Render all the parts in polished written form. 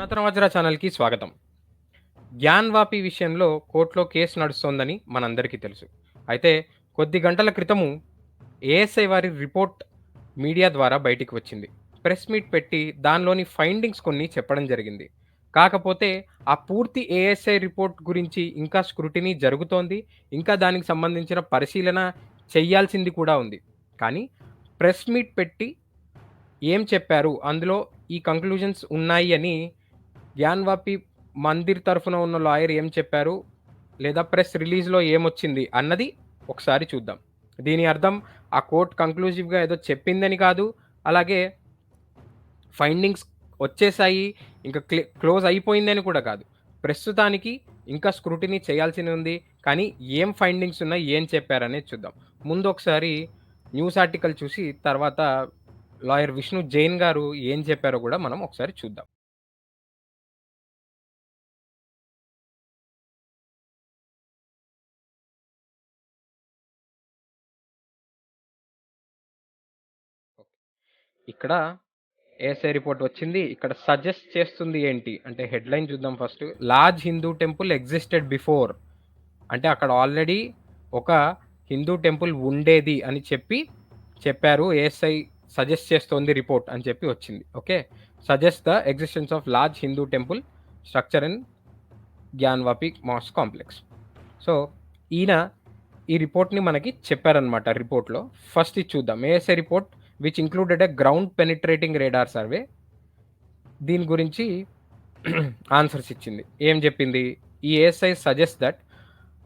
సనాతన వజ్ర ఛానల్‌కి స్వాగతం. జ్ఞాన్‌వాపి విషయంలో కోర్ట్‌లో కేసు నడుస్తోందని మనందరికీ తెలుసు. అయితే కొద్ది గంటల క్రితము ఏఎస్ఐ వారి రిపోర్ట్ మీడియా ద్వారా బయటికి వచ్చింది. ప్రెస్ మీట్ పెట్టి దానిలోని ఫైండింగ్స్ కొన్ని చెప్పడం జరిగింది. కాకపోతే ఆ పూర్తి ఏఎస్ఐ రిపోర్ట్ గురించి ఇంకా స్క్రూటినీ జరుగుతోంది. ఇంకా దానికి సంబంధించిన పరిశీలన చేయాల్సింది కూడా ఉంది. కానీ ప్రెస్ మీట్ పెట్టి ఏం చెప్పారు? అందులో ఈ కంక్లూజన్స్ ఉన్నాయి అని జ్ఞాన్‌వాపి మందిర్ తరఫున ఉన్న లాయర్ ఏం చెప్పారు? లేదా ప్రెస్ రిలీజ్‌లో ఏమొచ్చింది? అన్నది ఒకసారి చూద్దాం. దీని అర్థం ఆ కోర్ట్ కంక్లూజివ్‌గా ఏదో చెప్పిందని కాదు. అలాగే ఫైండింగ్స్ వచ్చేసాయి. ఇంక క్లోజ్ అయిపోయిందని కూడా కాదు. ప్రస్తుతానికి ఇంకా స్క్రూటినీ చేయాల్సినది ఉంది. కానీ ఏం ఫైండింగ్స్ ఉన్నాయి? ఏం చెప్పారనేది చూద్దాం. ముందు ఒకసారి న్యూస్ ఆర్టికల్ చూసి తర్వాత లాయర్ విష్ణు జైన్ గారు ఏం చెప్పారో గూడా మనం ఒకసారి చూద్దాం. ఇక్కడ ఏఎస్ఐ రిపోర్ట్ వచ్చింది. ఇక్కడ సజెస్ట్ చేస్తుంది ఏంటి? అంటే హెడ్‌లైన్ చూద్దాం first. Large Hindu temple existed before. అంటే అక్కడ ఆల్రెడీ ఒక హిందూ టెంపుల్ ఉండేది అని చెప్పారు. ఏఎస్ఐ సజెస్ట్ చేస్తోంది రిపోర్ట్ అని చెప్పి వచ్చింది. Okay. Suggest the existence of large Hindu temple structure in Gyanvapi mosque complex. So, ఈయన ఈ రిపోర్ట్‌ని మనకి చెప్పారనమాట రిపోర్ట్‌లో. ఫస్ట్ ఇది చూద్దాం. ASI report which included a ground penetrating radar survey. దీని గురించి ఆన్సర్స్ ఇచ్చింది. ఏం చెప్పింది? ఈ ASI suggest that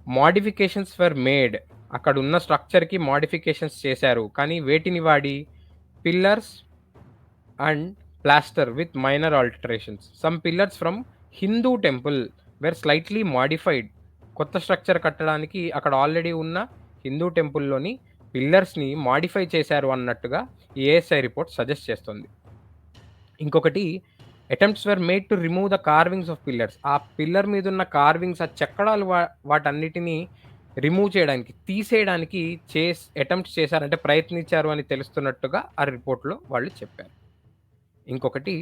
modifications were made. అక్కడున్న స్ట్రక్చర్‌కి మోడిఫికేషన్స్ చేశారు. కానీ వేటిని వాడి? Pillars and plaster with minor alterations. Some pillars from Hindu temple were slightly modified. కొత్త స్ట్రక్చర్ కట్టడానికి అక్కడ ఆల్రెడీ ఉన్న హిందూ టెంపుల్‌లోని పిల్లర్స్‌ని మోడిఫై చేశారు అన్నట్టుగా ఈ ఏఎస్ఐ రిపోర్ట్ సజెస్ట్ చేస్తుంది. ఇంకొకటి attempts were made to remove the carvings of pillars. ఆ పిల్లర్ మీదున్న కార్వింగ్స్, ఆ చెక్కడాలు వాటన్నిటిని రిమూవ్ చేయడానికి, తీసేయడానికి అటెంప్ట్స్ చేశారు. అంటే ప్రయత్నించారు అని తెలుస్తున్నట్టుగా ఆ రిపోర్ట్‌లో వాళ్ళు చెప్పారు. ఇంకొకటి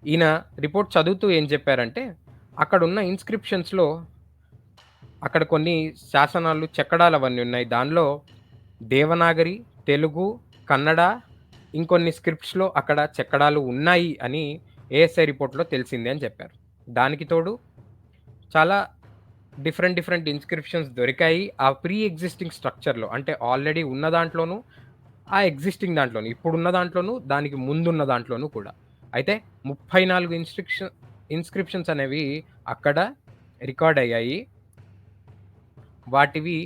ఈయన రిపోర్ట్ చదువుతూ ఏం చెప్పారంటే, అక్కడున్న ఇన్‌స్క్రిప్షన్స్‌లో అక్కడ కొన్ని శాసనాలు, చెక్కడాలు అవన్నీ ఉన్నాయి. దానిలో దేవనాగరి, తెలుగు, కన్నడ ఇంకొన్ని స్క్రిప్ట్స్‌లో అక్కడ చెక్కడాలు ఉన్నాయి అని ఏఎస్ఐ రిపోర్ట్‌లో తెలిసింది అని చెప్పారు. దానికి తోడు చాలా డిఫరెంట్ ఇన్‌స్క్రిప్షన్స్ దొరికాయి. ఆ ప్రీ ఎగ్జిస్టింగ్ స్ట్రక్చర్‌లో అంటే ఆల్రెడీ ఉన్న దాంట్లోను, ఆ ఎగ్జిస్టింగ్ దాంట్లోను, ఇప్పుడున్న దాంట్లోను, దానికి ముందున్న దాంట్లోను కూడా. అయితే 34 ఇన్‌స్క్రిప్షన్స్ అనేవి అక్కడ రికార్డ్ అయ్యాయి. వాటివి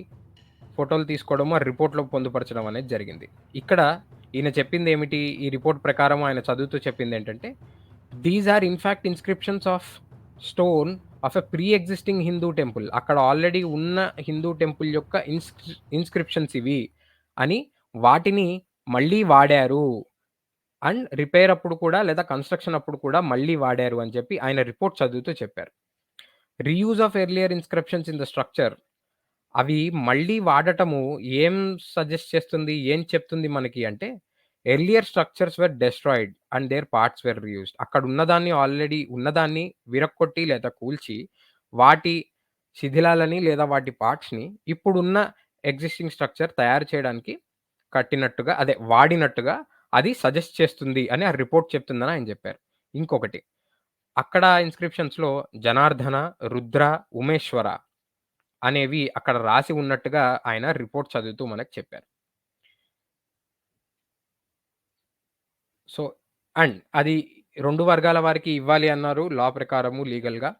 ఫోటోలు తీసుకోవడము, ఆ రిపోర్ట్‌లో పొందుపరచడం అనేది జరిగింది. ఇక్కడ ఈయన చెప్పిందేమిటి? ఈ రిపోర్ట్ ప్రకారం ఆయన చదువుతూ చెప్పిందేంటంటే, these are in fact inscriptions of stone of a pre existing Hindu temple. అక్కడ ఆల్రెడీ ఉన్న హిందూ టెంపుల్ యొక్క ఇన్‌స్క్రిప్షన్స్ ఇవి అని వాటిని మళ్ళీ వాడారు. అండ్ రిపేర్ అప్పుడు కూడా లేదా కన్‌స్ట్రక్షన్ అప్పుడు కూడా మళ్ళీ వాడారు అని చెప్పి ఆయన రిపోర్ట్ చదువుతూ చెప్పారు. Reuse of earlier inscriptions in the structure. అవి మళ్ళీ వాడటము ఏం సజెస్ట్ చేస్తుంది? ఏం చెప్తుంది మనకి అంటే, earlier structures were destroyed and their parts were reused. అక్కడ ఉన్నదాన్ని ఆల్రెడీ ఉన్నదాన్ని విరక్కొట్టి లేదా కూల్చి, వాటి శిథిలాలని లేదా వాటి పార్ట్స్‌ని ఇప్పుడున్న ఎగ్జిస్టింగ్ స్ట్రక్చర్ తయారు చేయడానికి కట్టినట్టుగా అదే వాడినట్టుగా అది సజెస్ట్ చేస్తుంది అని ఆ రిపోర్ట్ చెప్తుందని ఆయన చెప్పారు. ఇంకొకటి అక్కడ ఇన్‌స్క్రిప్షన్స్‌లో జనార్దన, రుద్ర, ఉమేశ్వర అనేవి అక్కడ రాసి ఉన్నట్టుగా ఆయన రిపోర్ట్ చదువుతూ మనకు చెప్పారు. సో, అండ్ అది 2 వర్గాల వారికి ఇవ్వాలి అన్నారు లా ప్రకారము లీగల్‌గా.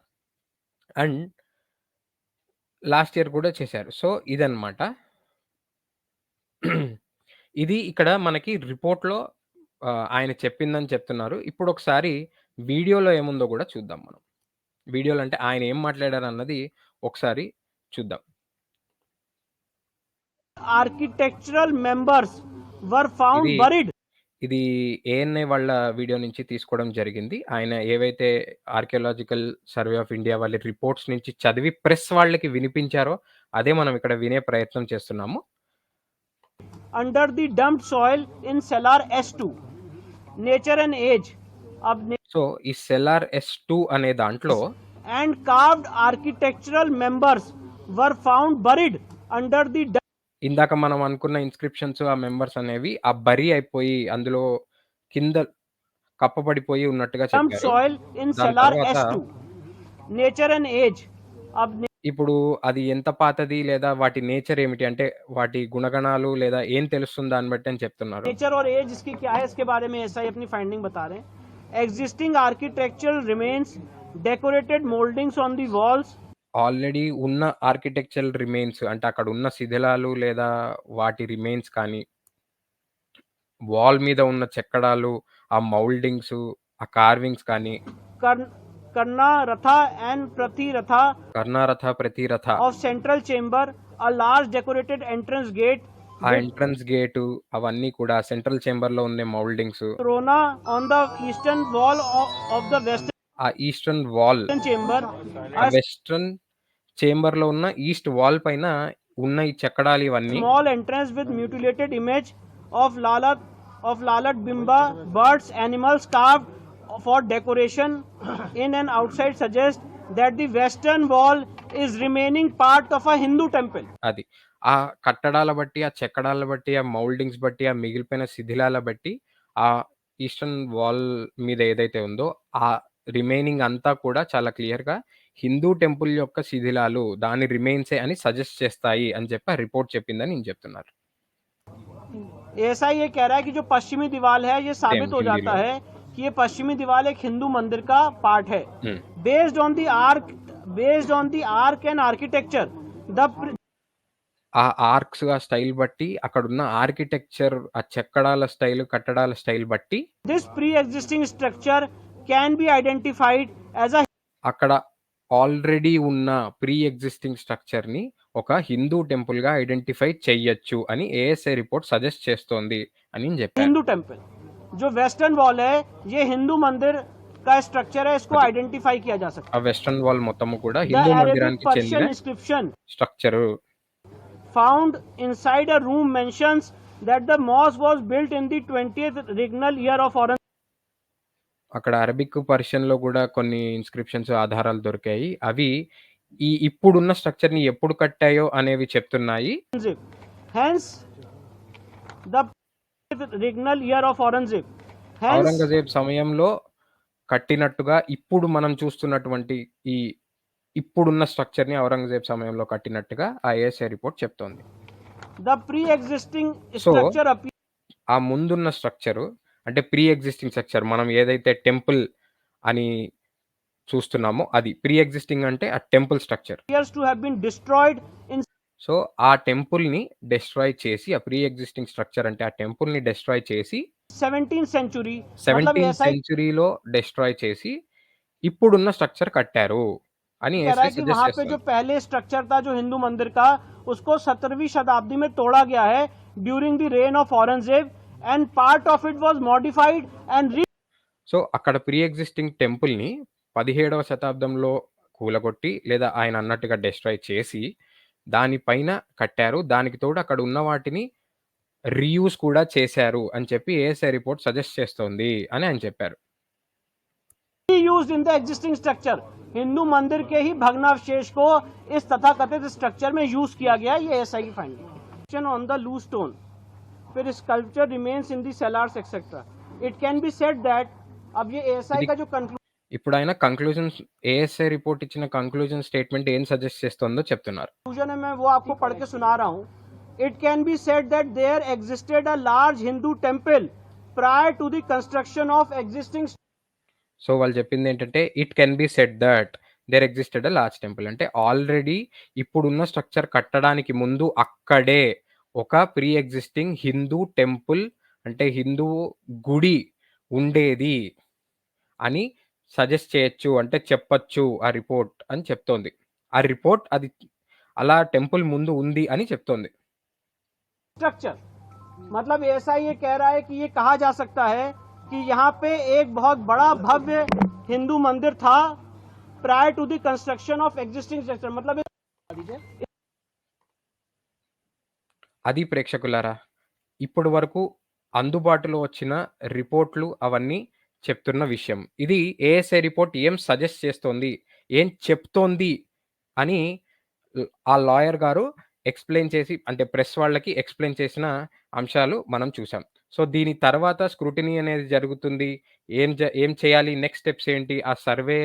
అండ్ లాస్ట్ ఇయర్ కూడా చేశారు. సో, ఇదన్నమాట. ఇది ఇక్కడ మనకి రిపోర్ట్‌లో ఆయన చెప్పిందని చెప్తున్నారు. ఇప్పుడొకసారి వీడియోలో ఏముందో గూడా చూద్దాం మనం. వీడియోలో అంటే ఆయన ఏం మాట్లాడారన్నది ఒకసారి చూద్దాం. Architectural members were found ఇది buried. ఇది ఏఎన్ఐ వాళ్ళ వీడియో నుంచి తీసుకోవడం జరిగింది. ఆయన ఏవైతే ఆర్కియోలాజికల్ సర్వే ఆఫ్ ఇండియా వాళ్ళ రిపోర్ట్స్ నుంచి చదివి ప్రెస్ వాళ్ళకి వినిపించారో, అదే మనం ఇక్కడ వినే ప్రయత్నం చేస్తున్నాము. Under the dumped soil in cellar S2. Nature and age. So, ఈ సెల్లార్ S2 అనే దాంట్లో and carved architectural members were found buried under the ఇందాక మనం అనుకున్న ఇన్‌స్క్రిప్షన్స్, ఆ మెంబర్స్ అనేవి బరీ అయిపోయి అందులో కింద కప్పబడిపోయి ఉన్నట్టుగా dumped చెప్పారు. soil in దాని Salar తర్వాత S2. Nature and age. अब ఇప్పుడు అది ఎంత పాతది లేదా వాటి నేచర్ ఏమిటి? అంటే వాటి గుణగణాలు లేదా ఏం తెలుస్తుంది దాన్ని బట్టి అని చెప్తున్నారు. नेचर और एज इसकी क्या है, इसके बारे में एसआई अपनी फाइंडिंग बता रहे हैं. Existing architectural remains, decorated mouldings on the walls. Already ఉన్న ఆర్కిటెక్చరల్ రిమైన్స్ అంటే అక్కడ ఉన్న శిథిలాలు లేదా వాటి రిమైన్స్ కానీ, వాల్ మీద ఉన్న చెక్కడాలు, ఆ మౌల్డింగ్స్, ఆ కార్వింగ్స్ కానీ, karna ratha and pratiratha karnaratha, pratiratha, of central chamber, a large decorated entrance gate ఆ ఎంట్రన్స్ గేటు అవన్నీ కూడా సెంట్రల్ చేంబర్ లో ఉండే mouldings, corona on the eastern wall of the western ఆ ఈస్టర్న్ వాల్, chamber, ఆ a వెస్ట్రన్ చేంబర్ లో ఉన్న ఈస్ట్ వాల్ పైన ఉన్న ఈ చెక్కడాలు ఇవన్నీ small entrance with mutilated image of Lalat Bimba, birds, animals carved for decoration in and outside suggest that the western wall is remaining part of a Hindu temple. అది. ఆ కట్టడాల బట్టి, ఆ చెక్కడాల బట్టి, ఆ మౌల్డింగ్స్ బట్టి, ఆ మిగిలిపోయిన శిథిలాల బట్టి, ఆ ఈస్టర్న్ వాల్ మీద ఏదైతే ఉందో, ఆ రిమైనింగ్ అంతా కూడా చాలా క్లియర్‌గా హిందూ టెంపుల్ యొక్క శిథిలాలు, దాని రిమైన్సే అని సజెస్ట్ చేస్తాయి అని చెప్పి ఆ రిపోర్ట్ చెప్పిందని ఈయన చెప్తున్నారు. ऐसा ये कह रहा है कि जो पश्चिमी दीवार है ये साबित हो हिंदी जाता में। है कि ये पश्चिमी दीवार एक हिंदू मंदिर का पार्ट है. హ్మ్. Based on the arc and architecture, the ఆ ఆర్క్స్, ఆ స్టైల్ బట్టి, అక్కడున్న ఆర్కిటెక్చర్, ఆ చెక్కడాల స్టైల్, కట్టడాల స్టైల్ బట్టి this pre-existing structure can be identified as a అక్కడ ఆల్రెడీ ఉన్న ప్రీ ఎగ్జిస్టింగ్ స్ట్రక్చర్‌ని ఒక హిందూ టెంపుల్‌గా ఐడెంటిఫై చెయ్యొచ్చు అని ఏఎస్ఐ రిపోర్ట్ సజెస్ట్ చేస్తోంది అని చెప్పారు. हिंदू टेम्पल. जो वेस्टर्न वॉल है ये हिंदू मंदिर का स्ट्रक्चर है, इसको आइडेंटिफाई किया जा सकता ఆ వెస్టర్న్ వాల్ మొత్తము కూడా है. హిందూ The Arabic మందిరానికి Persian చెందిన inscription structure. found inside a room mentions that the mosque was built in the 20th regnal year of Aurangzeb. అక్కడ అరబిక్, పర్షియన్‌లో కూడా కొన్ని ఇన్‌స్క్రిప్షన్స్ ఆధారాలు దొరికాయి. అవి ఇప్పుడున్న స్ట్రక్చర్‌ని ఎప్పుడు కట్టాయో అనేవి చెప్తున్నాయి. Hence, the regnal year of Aurangzeb. Hence, Aurangzeb సమయంలో కట్టినట్టుగా ఇప్పుడు మనం చూస్తున్నటువంటి ఇప్పుడున్న స్ట్రక్చర్‌ని ఔరంగజేబ్ సమయంలో కట్టినట్టుగా ఆ ఏఎస్ఐ రిపోర్ట్ చెప్తోంది. the pre-existing So, structure appears ఆ ముందున్న స్ట్రక్చరు అంటే ప్రీ ఎగ్జిస్టింగ్ స్ట్రక్చర్ మనం ఏదైతే టెంపుల్ అని చూస్తున్నామో అది. ప్రీ ఎగ్జిస్టింగ్ అంటే ఆ temple structure. to have been destroyed in so, ఆ టెంపుల్‌ని డెస్ట్రాయ్ చేసి, ఆ ప్రీ ఎగ్జిస్టింగ్ స్ట్రక్చర్ అంటే ఆ టెంపుల్‌ని డెస్ట్రాయ్ చేసి 17th century. मतलब 17th ऐसा ही సెంచరీలో డెస్ట్రాయ్ చేసి ఇప్పుడున్న స్ట్రక్చర్ కట్టారు అని कह रहा ఏఎస్ఐ है कि సజెస్ట్ वहां पे जो చేస్తుంది. पहले स्ट्रक्चर था जो हिंदू मंदिर का, उसको 17वीं शताब्दी में तोड़ा गया है during the rain of Aurangzeb and part of it was modified and so, అక్కడ ప్రీ ఎగ్జిస్టింగ్ టెంపుల్‌ని 17వ శతాబ్దంలో కూలగొట్టి లేదా ఆయన అన్నట్టుగా డెస్ట్రాయ్ చేసి దాని పైన కట్టారు. దానికి తోడు అక్కడ ఉన్న వాటిని రీయూజ్ కూడా చేశారు అని చెప్పి ఏఎస్ఐ రిపోర్ట్ సజెస్ట్ చేస్తోంది అని ఆయన చెప్పారు. Reused in the existing structure. Hindu मंदिर के ही भग्नावशेष को इस तथाकथित स्ट्रक्चर में यूज किया गया. ये एसआई की finding on the loose stone. फिर sculpture remains in the cellars etcetera. It can be said that अब ये एएसआई का जो ఇప్పుడు ఆయన కంక్లూజన్స్ ఏఎస్ఐ రిపోర్ట్ ఇచ్చిన కంక్లూజన్ స్టేట్మెంట్ ఏం సజెస్ట్ చేస్తుందో చెప్తున్నారు. कंक्लूजन है, मैं वो आपको पढ़ के सुना रहा हूँ. It can be said that there existed a large Hindu temple prior to the construction of existing. So, వాళ్ళు చెప్పింది ఏంటంటే it can be said that there existed a large temple. అంటే ఆల్రెడీ ఇప్పుడున్న స్ట్రక్చర్ కట్టడానికి ముందు అక్కడే ఒక ప్రీ ఎగ్జిస్టింగ్ హిందూ టెంపుల్ అంటే హిందూ గుడి ఉండేది అని సజెస్ట్ చేయొచ్చు అంటే చెప్పొచ్చు ఆ రిపోర్ట్ అని చెప్తోంది. ఆ రిపోర్ట్ అది అలా టెంపుల్ ముందు ఉంది అని చెప్తోంది. स्ट्रक्चर मतलब ऐसा ये कह रहा है कि ये कहा जा सकता है कि यहाँ पे एक बहुत बड़ा भव्य हिंदू मंदिर था prior to the construction of existing structure. मतलब అది ప్రేక్షకులారా, ఇప్పటి వరకు అందుబాటులో వచ్చిన రిపోర్ట్‌లు అవన్నీ చెప్తున్న విషయం. ఇది ఏఎస్ఐ రిపోర్ట్ ఏం సజెస్ట్ చేస్తోంది, ఏం చెప్తోంది అని ఆ లాయర్ గారు ఎక్స్‌ప్లెయిన్ చేసి అంటే ప్రెస్ వాళ్ళకి ఎక్స్‌ప్లెయిన్ చేసిన అంశాలు మనం చూసాం. సో, దీని తర్వాత స్క్రూటినీ అనేది జరుగుతుంది. ఏం చేయాలి? నెక్స్ట్ స్టెప్స్ ఏంటి? ఆ సర్వే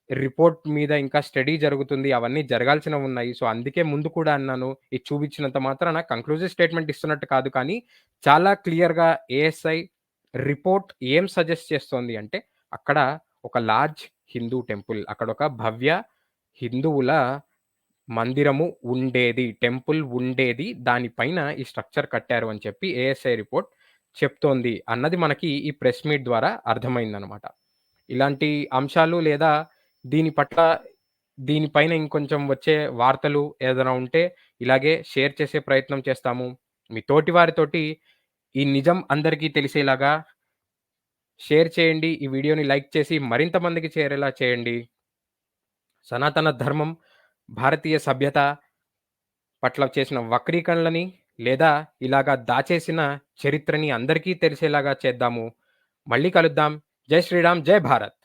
రిపోర్ట్ మీద ఇంకా స్టడీ జరుగుతుంది. అవన్నీ జరగాల్సినవున్నాయి. సో, అందుకే ముందు కూడా అన్నాను. ఇది చూపించినంత మాత్రాన కంక్లూజివ్ స్టేట్‌మెంట్ ఇస్తున్నట్టు కాదు కానీ, చాలా క్లియర్‌గా ఏఎస్ఐ రిపోర్ట్ ఏం సజెస్ట్ చేస్తోంది అంటే, అక్కడ ఒక లార్జ్ హిందూ టెంపుల్. అక్కడొక భవ్య హిందువుల మందిరము ఉండేది. టెంపుల్ ఉండేది. దాని పైన ఈ స్ట్రక్చర్ కట్టారు అని చెప్పి ఏఎస్ఐ రిపోర్ట్ చెప్తోంది అన్నది మనకి ఈ ప్రెస్ మీట్ ద్వారా అర్థమైందనమాట. ఇలాంటి అంశాలు లేదా దీని పట్ల దీని పైన ఇంకొంచెం వచ్చే వార్తలు ఏదైనా ఉంటే ఇలాగే షేర్ చేసే ప్రయత్నం చేస్తాము. మీ తోటి వారితోటి ఈ నిజం అందరికీ తెలిసేలాగా షేర్ చేయండి. ఈ వీడియోని లైక్ చేసి మరింత మందికి చేరేలా చేయండి. సనాతన ధర్మం, భారతీయ సభ్యత పట్ల చేసిన వక్రీకరణలని లేదా ఇలాగా దాచేసిన చరిత్రని అందరికీ తెలిసేలాగా చేద్దాము. మళ్ళీ కలుద్దాం. జై శ్రీరామ్! జై భారత్!